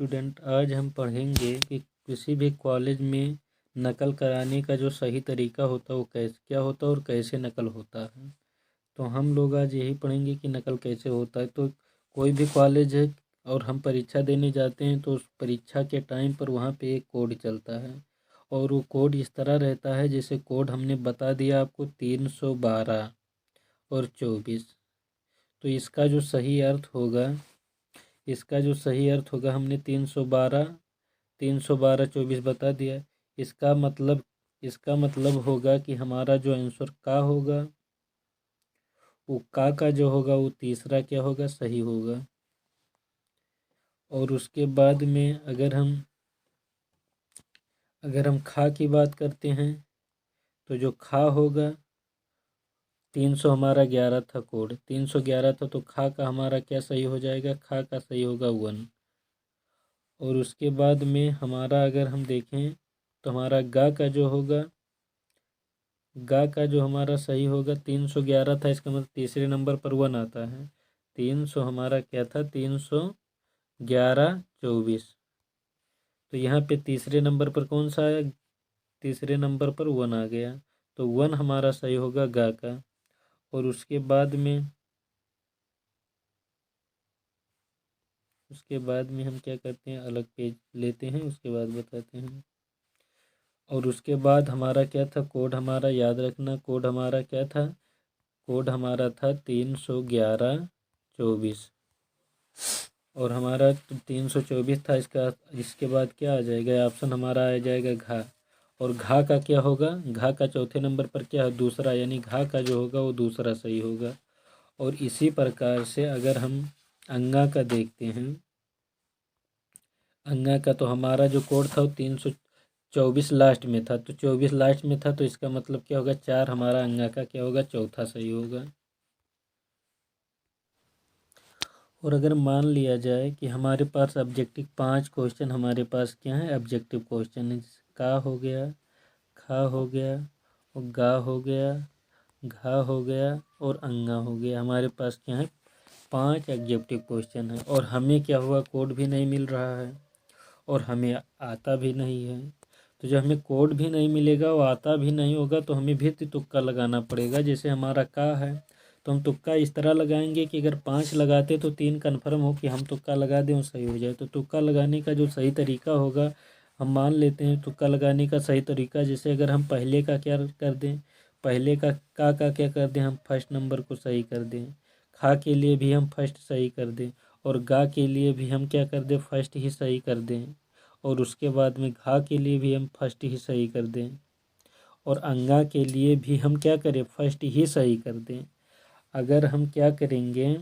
Student, आज हम पढ़ेंगे कि किसी भी कॉलेज में नकल कराने का जो सही तरीका होता है वो कैसे क्या होता है और कैसे नकल होता है। तो हम लोग आज यही पढ़ेंगे कि नकल कैसे होता है। तो कोई भी कॉलेज है और हम परीक्षा देने जाते हैं तो उस परीक्षा के टाइम पर वहाँ पे एक कोड चलता है और वो कोड इस तरह रहता है, जैसे कोड हमने बता दिया आपको 312 और 24। तो इसका जो सही अर्थ होगा हमने 312 24 बता दिया। इसका मतलब होगा कि हमारा जो आंसर का होगा वो का जो होगा वो तीसरा क्या होगा, सही होगा। और उसके बाद में अगर हम खा की बात करते हैं तो जो खा होगा 300 हमारा 11 था, कोड 311 था, तो खा का हमारा क्या सही हो जाएगा, खा का सही होगा 1। और उसके बाद में हमारा अगर हम देखें तो हमारा गा का जो हमारा सही होगा 311 था, इसका मतलब तीसरे नंबर पर 1 आता है। 300 हमारा क्या था, 311 24। तो यहाँ पे तीसरे नंबर पर कौन सा आया, तीसरे नंबर पर 1 आ गया, तो 1 हमारा सही होगा गा का। और उसके बाद में हम क्या करते हैं, अलग पेज लेते हैं, उसके बाद बताते हैं। और उसके बाद हमारा क्या था, कोड हमारा याद रखना, कोड हमारा क्या था, कोड हमारा था 311 24। और हमारा 324 था, इसके बाद क्या आ जाएगा, ऑप्शन हमारा आ जाएगा घा। और घा का क्या होगा, घा का चौथे नंबर पर क्या है, दूसरा, यानी घा का जो होगा वो दूसरा सही होगा। और इसी प्रकार से अगर हम अंगा का देखते हैं, अंगा का तो हमारा जो कोड था वो 324 लास्ट में था, तो 24 लास्ट में था, तो इसका मतलब क्या होगा, 4 हमारा अंगा का क्या होगा, चौथा सही होगा। और अगर मान लिया जाए कि हमारे पास ऑब्जेक्टिव 5 क्वेश्चन हमारे पास क्या है, ऑब्जेक्टिव क्वेश्चन है। का हो गया, खा हो गया, और गा हो गया, घा हो गया, और अंगा हो गया। हमारे पास क्या है, 5 ऑब्जेक्टिव क्वेश्चन है। और हमें क्या हुआ, कोड भी नहीं मिल रहा है और हमें आता भी नहीं है। तो जब हमें कोड भी नहीं मिलेगा, वो आता भी नहीं होगा, तो हमें भी तुक्का लगाना पड़ेगा। जैसे हमारा का है तो हम तुक्का इस तरह लगाएंगे कि अगर 5 लगाते तो 3 कन्फर्म हो कि हम तुक्का लगा दें और सही हो जाए। तो तुक्का लगाने का जो सही तरीका होगा, हम मान लेते हैं तुक्का लगाने का सही तरीका, जैसे अगर हम पहले का क्या कर दें, पहले का क्या कर दें, हम फर्स्ट नंबर को सही कर दें। खा के लिए भी हम फर्स्ट सही कर दें, और गा के लिए भी हम क्या कर दें, फर्स्ट ही सही कर दें। और उसके बाद में घा के लिए भी हम फर्स्ट ही सही कर दें। और अंगा के लिए भी हम क्या करें, फर्स्ट ही सही कर दें। अगर हम क्या करेंगे,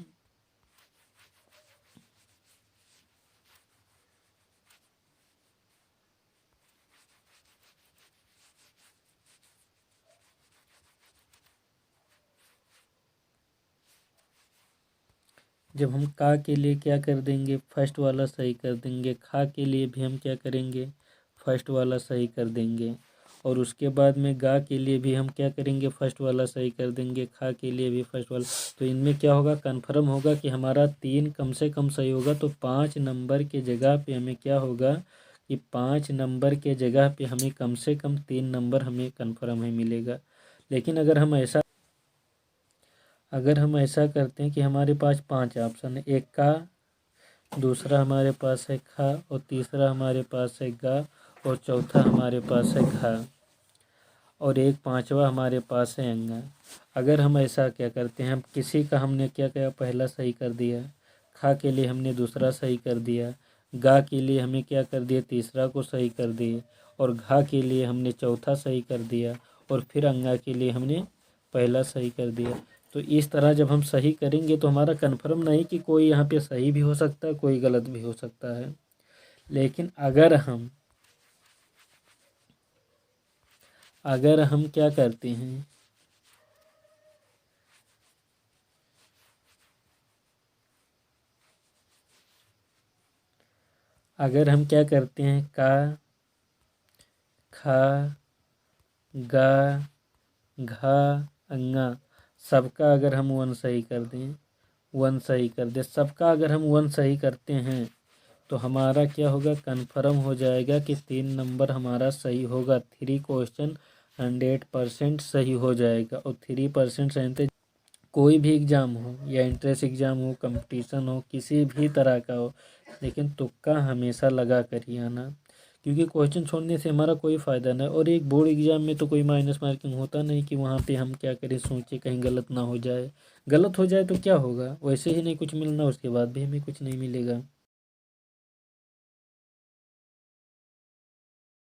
जब हम का के लिए क्या कर देंगे, फर्स्ट वाला सही कर देंगे। खा के लिए भी हम क्या करेंगे, फर्स्ट वाला सही कर देंगे। और उसके बाद में गा के लिए भी हम क्या करेंगे, फर्स्ट वाला सही कर देंगे। खा के लिए भी फर्स्ट वाला। तो इनमें क्या होगा, कन्फर्म होगा कि हमारा 3 कम से कम सही होगा। तो 5 नंबर के जगह पे हमें क्या होगा कि 5 नंबर के जगह पे हमें कम से कम 3 नंबर हमें कन्फर्म ही मिलेगा। लेकिन अगर हम ऐसा करते हैं कि हमारे पास 5 ऑप्शन है, एक का, दूसरा हमारे पास है खा, और तीसरा हमारे पास है गा, और चौथा हमारे पास है घा, और एक पांचवा हमारे पास है अंगा। अगर हम ऐसा क्या करते हैं, हम किसी का हमने क्या किया, पहला सही कर दिया, खा के लिए हमने दूसरा सही कर दिया, गा के लिए हमें क्या कर दिया, तीसरा को सही कर दिए, और घा के लिए हमने चौथा सही कर दिया, और फिर अंगा के लिए हमने पहला सही कर दिया। तो इस तरह जब हम सही करेंगे तो हमारा कन्फर्म नहीं कि कोई यहाँ पे सही भी हो सकता है, कोई गलत भी हो सकता है। लेकिन अगर हम क्या करते हैं, अगर हम क्या करते हैं, का, खा, गा, घा, अंगा, सबका अगर हम 1 सही कर दें, 1 सही कर दें, सबका अगर हम 1 सही करते हैं तो हमारा क्या होगा, कन्फर्म हो जाएगा कि 3 नंबर हमारा सही होगा। 3 क्वेश्चन 100% सही हो जाएगा। और 3% सही, कोई भी एग्ज़ाम हो या एंट्रेंस एग्ज़ाम हो, कंपटीशन हो, किसी भी तरह का हो, लेकिन तुक्का हमेशा लगा कर ही आना, क्योंकि क्वेश्चन छोड़ने से हमारा कोई फ़ायदा नहीं। और एक बोर्ड एग्ज़ाम में तो कोई माइनस मार्किंग होता नहीं कि वहाँ पे हम क्या करें, सोचें कहीं गलत ना हो जाए। गलत हो जाए तो क्या होगा, वैसे ही नहीं कुछ मिलना, उसके बाद भी हमें कुछ नहीं मिलेगा।